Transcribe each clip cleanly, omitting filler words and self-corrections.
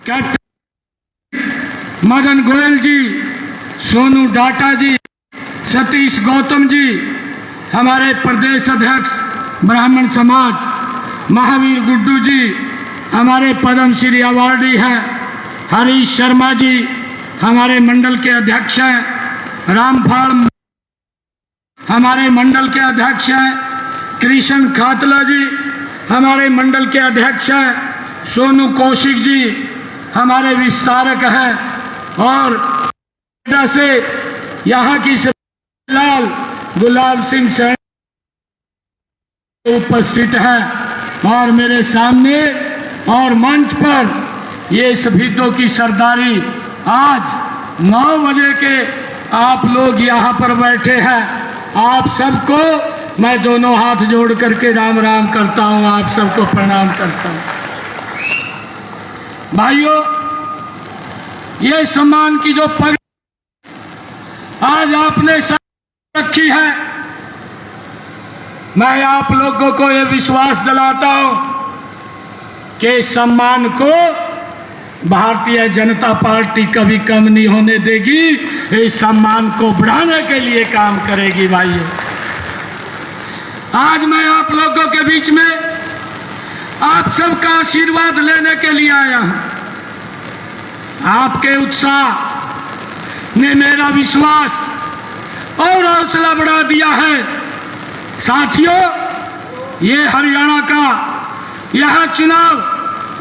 Captain Madan Goyal जी, Sonu data जी, सतीश गौतम जी, हमारे प्रदेश अध्यक्ष ब्राह्मण समाज महावीर गुड्डू जी, हमारे पद्मश्री अवार्डी हैं हरीश शर्मा जी, हमारे मंडल के अध्यक्ष हैं रामफाल, हमारे मंडल के अध्यक्ष हैं कृष्ण खातला जी, हमारे मंडल के अध्यक्ष हैं सोनू कौशिक जी, हमारे विस्तारक हैं, और से यहाँ की लाल गुलाब सिंह सैन उपस्थित हैं, और मेरे सामने और मंच पर ये शहीदों की सरदारी आज 9 बजे के आप लोग यहाँ पर बैठे हैं। आप सबको मैं दोनों हाथ जोड़ करके राम राम करता हूँ, आप सबको प्रणाम करता हूँ। भाइयों, ये सम्मान की जो पग आज आपने रखी है, मैं आप लोगों को ये विश्वास दिलाता हूं कि सम्मान को भारतीय जनता पार्टी कभी कम नहीं होने देगी, इस सम्मान को बढ़ाने के लिए काम करेगी। भाइयों, आज मैं आप लोगों के बीच में आप सबका आशीर्वाद लेने के लिए आया हूं। आपके उत्साह ने मेरा विश्वास और हौसला बढ़ा दिया है। साथियों, ये हरियाणा का यह चुनाव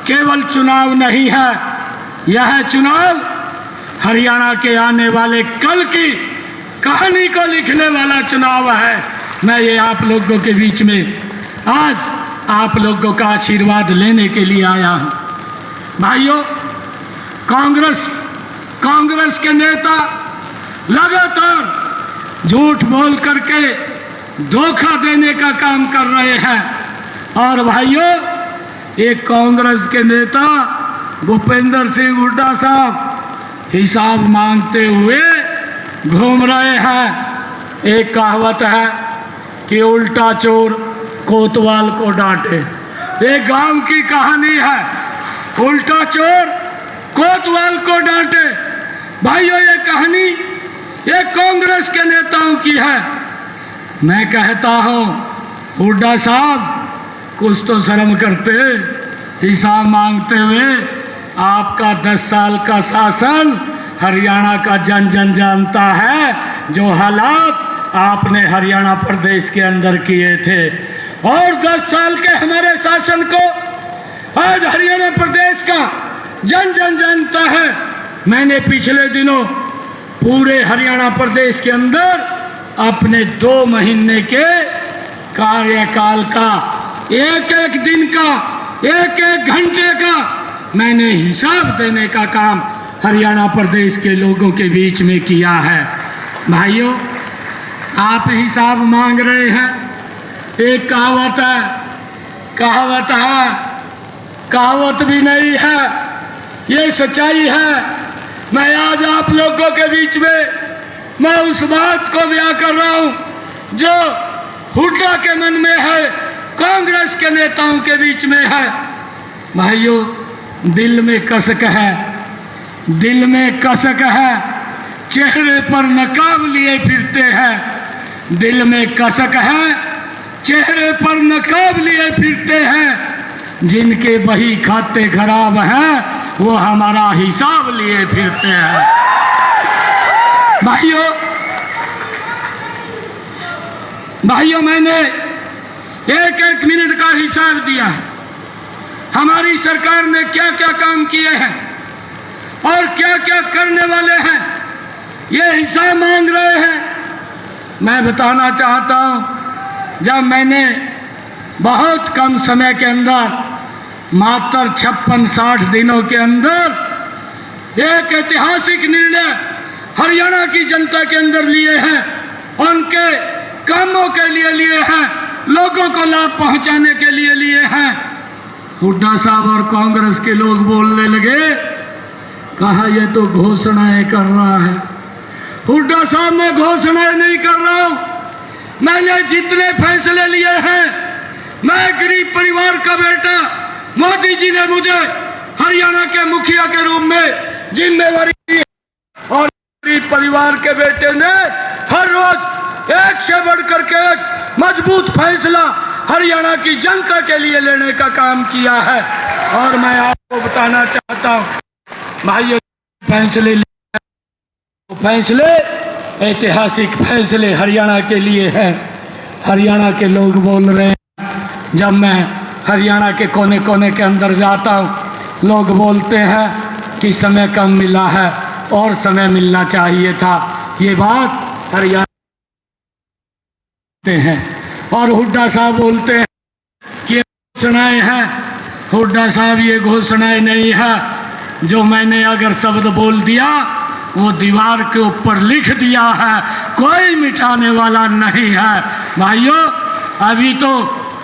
केवल चुनाव नहीं है, यह चुनाव हरियाणा के आने वाले कल की कहानी को लिखने वाला चुनाव है। मैं ये आप लोगों के बीच में आज आप लोगों का आशीर्वाद लेने के लिए आया हूं। भाइयों, कांग्रेस के नेता लगातार झूठ बोल करके धोखा देने का काम कर रहे हैं, और भाइयों, एक कांग्रेस के नेता भूपेंद्र सिंह हुड्डा साहब हिसाब मांगते हुए घूम रहे हैं। एक कहावत है कि उल्टा चोर कोतवाल को डांटे। एक गांव की कहानी है, उल्टा चोर कोतवाल को डांटे। भाइयों, ये कहानी ये कांग्रेस के नेताओं की है। मैं कहता हूं, हुड्डा साहब कुछ तो शर्म करते, हिसाब मांगते हुए। आपका 10 साल का शासन हरियाणा का जन जन जानता है, जो हालात आपने हरियाणा प्रदेश के अंदर किए थे, और 10 साल के हमारे शासन को आज हरियाणा प्रदेश का जन जन जानता है। मैंने पिछले दिनों पूरे हरियाणा प्रदेश के अंदर अपने 2 महीने के कार्यकाल का एक एक दिन का एक एक घंटे का मैंने हिसाब देने का काम हरियाणा प्रदेश के लोगों के बीच में किया है। भाइयों, आप हिसाब मांग रहे हैं। एक कहावत भी नहीं है, ये सच्चाई है। मैं आज आप लोगों के बीच में मैं उस बात को बयां कर रहा हूं जो हुड्डा के मन में है, कांग्रेस के नेताओं के बीच में है। भाइयों, दिल में कसक है, चेहरे पर नकाब लिए फिरते हैं। दिल में कसक है, चेहरे पर नकाब लिए फिरते हैं। जिनके बही खाते खराब हैं, वो हमारा हिसाब लिए फिरते हैं। भाइयों, मैंने एक मिनट का हिसाब दिया है। हमारी सरकार ने क्या क्या काम किए हैं और क्या क्या करने वाले हैं, ये हिसाब मांग रहे हैं। मैं बताना चाहता हूं, जब मैंने बहुत कम समय के अंदर मात्र 56-60 दिनों के अंदर एक ऐतिहासिक निर्णय हरियाणा की जनता के अंदर लिए हैं, उनके कामों के लिए हैं, लोगों को लाभ पहुंचाने के लिए हैं। हुड्डा साहब और कांग्रेस के लोग बोलने लगे, कहा ये तो घोषणाएं कर रहा है। हुड्डा साहब, मैं घोषणाएं नहीं कर रहा हूं। मैंने जितने फैसले लिए हैं, मैं गरीब परिवार का बेटा, मोदी जी ने मुझे हरियाणा के मुखिया के रूप में जिम्मेवारी ली है और गरीब परिवार के बेटे ने हर रोज एक से बढ़कर के एक मजबूत फैसला हरियाणा की जनता के लिए लेने का काम किया है। और मैं आपको बताना चाहता हूँ भाइयों, फैसले ऐतिहासिक फैसले हरियाणा के लिए हैं। हरियाणा के लोग बोल रहे हैं, जब मैं हरियाणा के कोने कोने के अंदर जाता हूँ लोग बोलते हैं कि समय कम मिला है और समय मिलना चाहिए था। ये बात हरियाणा हैं। और हुड्डा साहब बोलते हैं कि ये घोषणाएं हैं। हुड्डा साहब, ये घोषणाएं नहीं है। जो मैंने अगर शब्द बोल दिया वो दीवार के ऊपर लिख दिया है, कोई मिटाने वाला नहीं है। भाइयों, अभी तो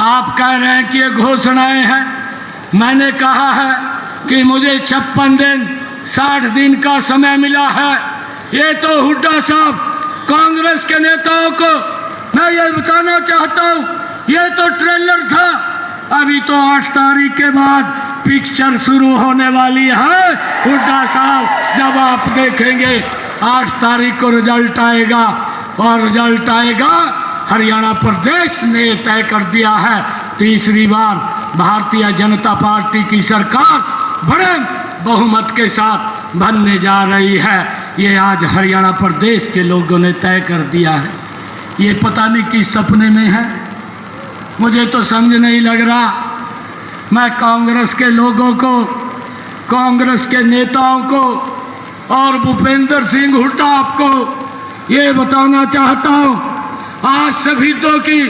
आप कह रहे हैं कि ये घोषणाएं हैं। मैंने कहा है कि मुझे 56 दिन 60 दिन का समय मिला है। ये तो हुड्डा साहब कांग्रेस के नेताओं को मैं ये बताना चाहता हूँ, ये तो ट्रेलर था। अभी तो 8 तारीख के बाद पिक्चर शुरू होने वाली है। हुड्डा साहब, जब आप देखेंगे 8 तारीख को रिजल्ट आएगा और रिजल्ट आएगा, हरियाणा प्रदेश ने तय कर दिया है तीसरी बार भारतीय जनता पार्टी की सरकार बड़े बहुमत के साथ बनने जा रही है। ये आज हरियाणा प्रदेश के लोगों ने तय कर दिया है। ये पता नहीं किस सपने में है, मुझे तो समझ नहीं लग रहा। मैं कांग्रेस के लोगों को, कांग्रेस के नेताओं को और भूपेंद्र सिंह हुड्डा आपको ये बताना चाहता हूँ, आज सभी तो की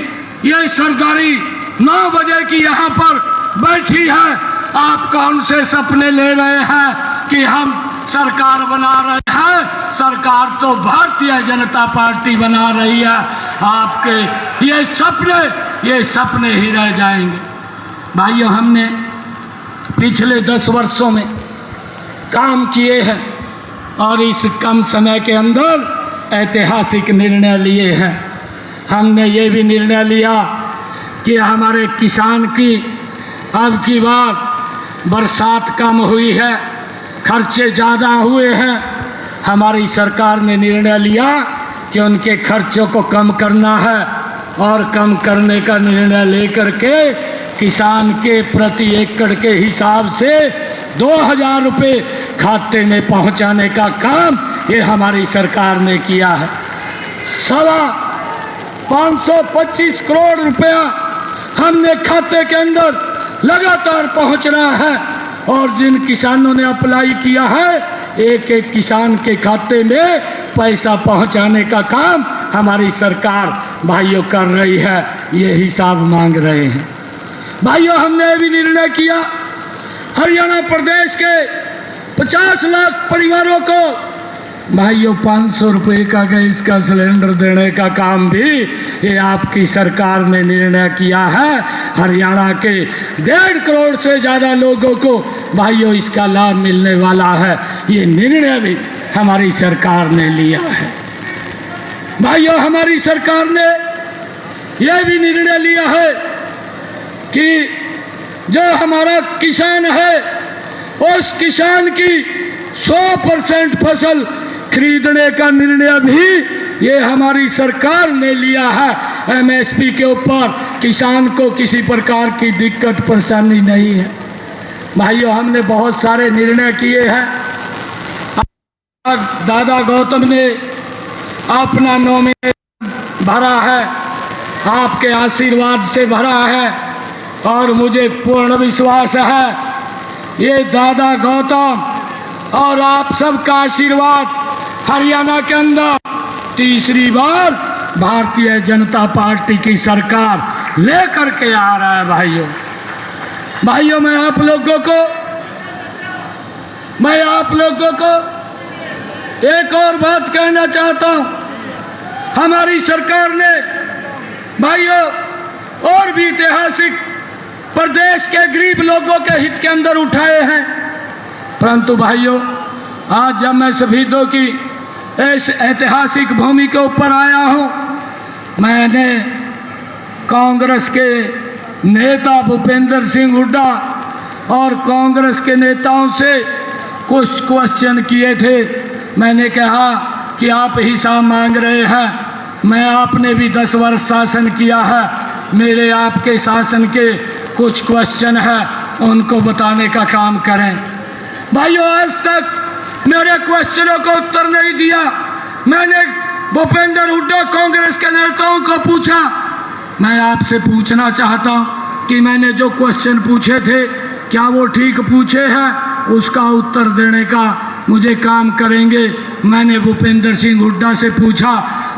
ये सरदारी 9 बजे की यहाँ पर बैठी है। आप कौन से सपने ले रहे हैं कि हम सरकार बना रहे हैं? सरकार तो भारतीय जनता पार्टी बना रही है। आपके ये सपने ही रह जाएंगे। भाइयों, हमने पिछले 10 वर्षों में काम किए हैं और इस कम समय के अंदर ऐतिहासिक निर्णय लिए हैं। हमने ये भी निर्णय लिया कि हमारे किसान की अब की बार बरसात कम हुई है, खर्चे ज़्यादा हुए हैं। हमारी सरकार ने निर्णय लिया कि उनके खर्चों को कम करना है और कम करने का निर्णय लेकर के किसान के प्रति एकड़ के हिसाब से 2000 रुपये खाते में पहुंचाने का काम ये हमारी सरकार ने किया है। 525 करोड़ रुपया हमने खाते के अंदर लगातार पहुंच रहा है और जिन किसानों ने अप्लाई किया है एक एक किसान के खाते में पैसा पहुंचाने का काम हमारी सरकार भाइयों कर रही है। ये हिसाब मांग रहे हैं। भाइयों, हमने भी निर्णय किया हरियाणा प्रदेश के 50 लाख परिवारों को भाइयों 500 रुपये का गैस का सिलेंडर देने का काम भी ये आपकी सरकार ने निर्णय किया है। हरियाणा के 1.5 करोड़ से ज़्यादा लोगों को भाइयों इसका लाभ मिलने वाला है। ये निर्णय भी हमारी सरकार ने लिया है। भाइयों, हमारी सरकार ने यह भी निर्णय लिया है कि जो हमारा किसान है उस किसान की 100% फसल खरीदने का निर्णय भी ये हमारी सरकार ने लिया है। MSP के ऊपर किसान को किसी प्रकार की दिक्कत परेशानी नहीं है। भाइयों, हमने बहुत सारे निर्णय किए हैं। दादा गौतम ने अपना नॉमिनेशन भरा है, आपके आशीर्वाद से भरा है और मुझे पूर्ण विश्वास है ये दादा गौतम और आप सबका आशीर्वाद हरियाणा के अंदर तीसरी बार भारतीय जनता पार्टी की सरकार लेकर के आ रहा है। भाइयों, मैं आप लोगों को एक और बात कहना चाहता हूँ। हमारी सरकार ने भाइयों और भी ऐतिहासिक प्रदेश के गरीब लोगों के हित के अंदर उठाए हैं, परंतु भाइयों आज जब मैं शहीदों की इस ऐतिहासिक भूमि के ऊपर आया हूँ, मैंने कांग्रेस के नेता भूपेंद्र सिंह हुड्डा और कांग्रेस के नेताओं से कुछ क्वेश्चन किए थे। मैंने कहा कि आप हिसाब मांग रहे हैं, मैं आपने भी 10 वर्ष शासन किया है, मेरे आपके शासन के कुछ क्वेश्चन हैं, उनको बताने का काम करें। भाइयों, आज तक मेरे क्वेश्चनों को उत्तर नहीं दिया। मैंने भूपेंद्र हुड्डा कांग्रेस के नेताओं को पूछा। मैं आपसे पूछना चाहता हूं कि मैंने जो क्वेश्चन पूछे थे क्या वो ठीक पूछे हैं, उसका उत्तर देने का मुझे काम करेंगे। मैंने भूपेंद्र सिंह हुड्डा से पूछा,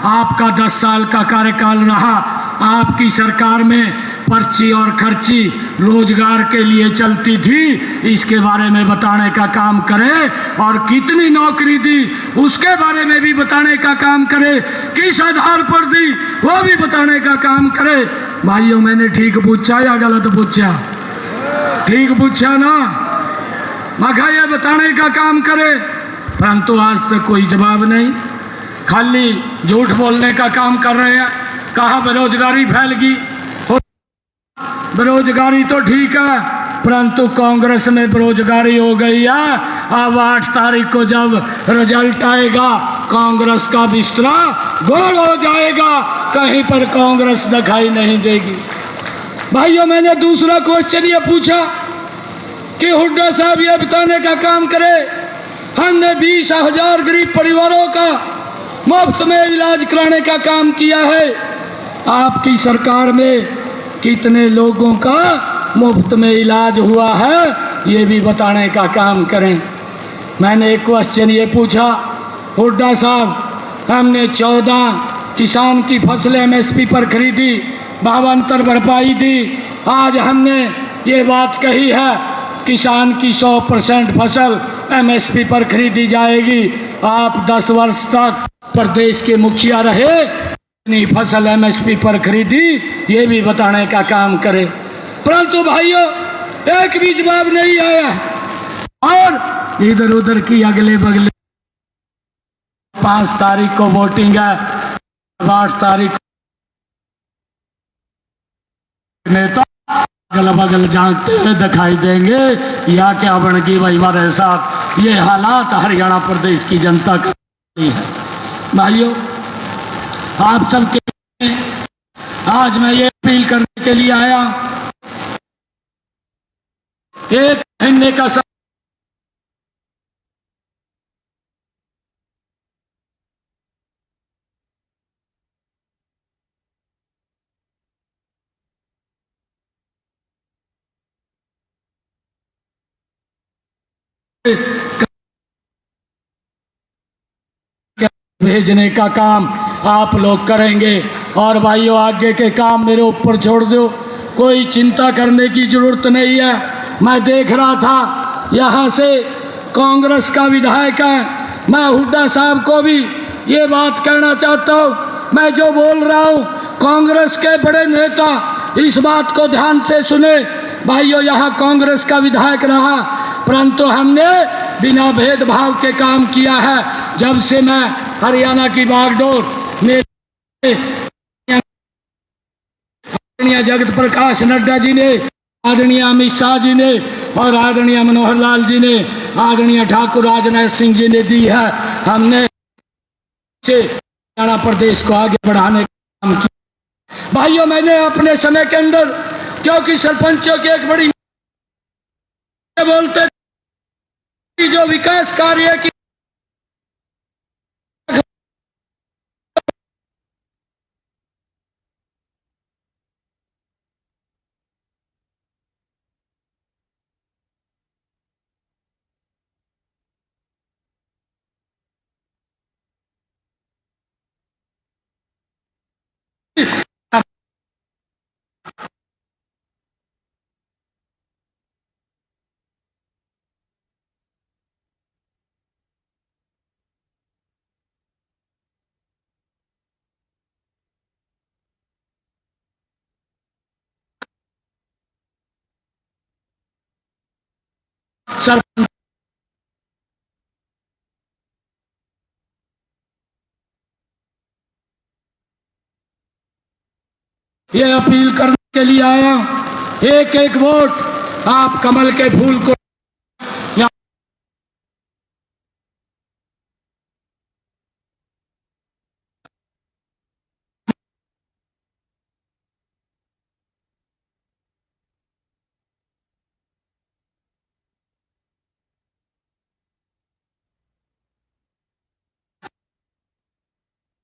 आपका 10 साल का कार्यकाल रहा, आपकी सरकार में पर्ची और खर्ची रोजगार के लिए चलती थी, इसके बारे में बताने का काम करें। और कितनी नौकरी दी उसके बारे में भी बताने का काम करे, किस आधार पर दी वो भी बताने का काम करे। भाइयों, मैंने ठीक पूछा या गलत पूछा? ठीक पूछा ना? मगर ये बताने का काम करे, परंतु आज तक कोई जवाब नहीं, खाली झूठ बोलने का काम कर रहे हैं। कहा बेरोजगारी फैल गई, बेरोजगारी तो ठीक है, परंतु कांग्रेस में बेरोजगारी हो गई है। अब 8 तारीख को जब रिजल्ट आएगा, कांग्रेस का बिस्तरा गोल हो जाएगा, कहीं पर कांग्रेस दिखाई नहीं देगी। भाइयों, मैंने दूसरा क्वेश्चन ये पूछा कि हुड्डा साहब ये बताने का काम करे, हमने 20,000 गरीब परिवारों का मुफ्त में इलाज कराने का काम किया है, आपकी सरकार में कितने लोगों का मुफ्त में इलाज हुआ है, ये भी बताने का काम करें। मैंने एक क्वेश्चन ये पूछा, हुड्डा साहब हमने 14 किसान की फसलें MSP पर खरीदी, भावांतर भरपाई दी। आज हमने ये बात कही है किसान की 100% फसल MSP पर खरीदी जाएगी। आप 10 वर्ष तक प्रदेश के मुखिया रहे, अपनी फसल MSP पर खरीदी, ये भी बताने का काम करे। परंतु भाइयों, एक भी जवाब नहीं आया और इधर उधर की अगले बगले 5 तारीख को वोटिंग है, 8 तारीख नेता अगल बगल जानते हुए दिखाई देंगे, या क्या बन गई भाई हमारे साथ। ये हालात हरियाणा प्रदेश की जनता का है। भाइयों, आप सबके आज मैं ये अपील करने के लिए आया, एक महीने का भेजने का काम आप लोग करेंगे। और भाइयों, आगे के काम मेरे ऊपर छोड़ दो, कोई चिंता करने की जरूरत नहीं है। मैं देख रहा था यहाँ से कांग्रेस का विधायक है, मैं हुड्डा साहब को भी ये बात कहना चाहता हूँ, मैं जो बोल रहा हूँ कांग्रेस के बड़े नेता इस बात को ध्यान से सुने। भाइयों, यहाँ कांग्रेस का विधायक रहा, परंतु हमने बिना भेदभाव के काम किया है। जब से मैं हरियाणा की बागडोर में आदरणीय जगत प्रकाश नड्डा जी ने, आदरणीय अमित शाह जी ने और आदरणीय मनोहर लाल जी ने, आदरणीय ठाकुर राजनाथ सिंह जी ने दी है, हमने हरियाणा प्रदेश को आगे बढ़ाने का काम किया। भाइयों, मैंने अपने समय के अंदर, क्योंकि सरपंचों की एक बड़ी बोलते कि जो विकास कार्य की सरपंच ये अपील करने के लिए आया, एक एक वोट आप कमल के फूल को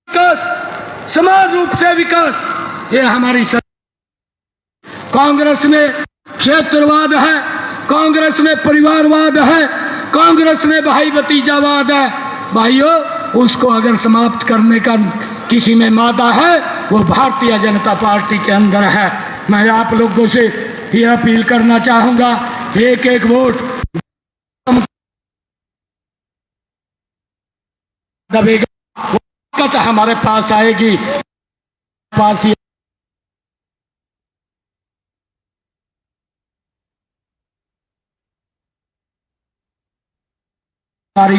विकास, समान रूप से विकास, ये हमारी कांग्रेस में क्षेत्रवाद है, कांग्रेस में परिवारवाद है, कांग्रेस में भाई भतीजावाद है। भाइयों, उसको अगर समाप्त करने का किसी में मादा है, वो भारतीय जनता पार्टी के अंदर है। मैं आप लोगों से ये अपील करना चाहूंगा, एक एक वोट दबेगा, वक्त हमारे पास आएगी, पास ही हमारी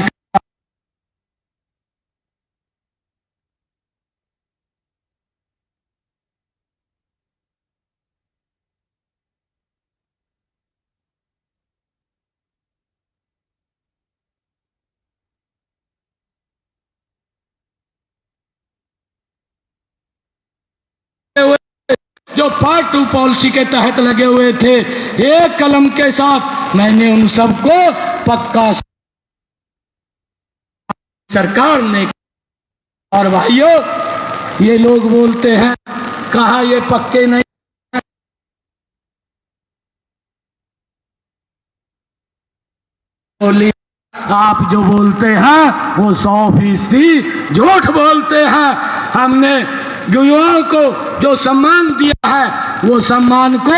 जो पार्ट 2 पॉलिसी के तहत लगे हुए थे, एक कलम के साथ मैंने उन सबको पक्का सरकार ने। और भाइयों, ये लोग बोलते हैं कहा ये पक्के नहीं, बोली आप जो बोलते हैं वो 100% झूठ बोलते हैं। हमने युवाओं को जो सम्मान दिया है, वो सम्मान को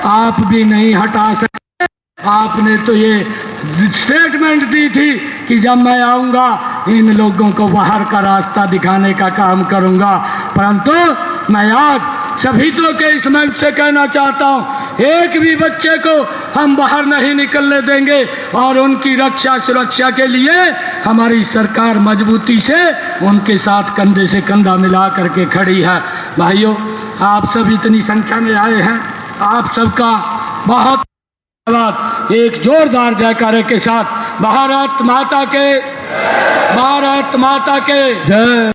आप भी नहीं हटा सकते। आपने तो ये स्टेटमेंट दी थी कि जब मैं आऊंगा इन लोगों को बाहर का रास्ता दिखाने का काम करूंगा, परंतु मैं आज सभी तो के इस मंच से कहना चाहता हूं, एक भी बच्चे को हम बाहर नहीं निकलने देंगे और उनकी रक्षा सुरक्षा के लिए हमारी सरकार मजबूती से उनके साथ कंधे से कंधा मिला करके खड़ी है। भाइयों, आप सब इतनी संख्या में आए हैं, आप सबका बहुत धन्यवाद। एक जोरदार जयकारे के साथ भारत माता के जय।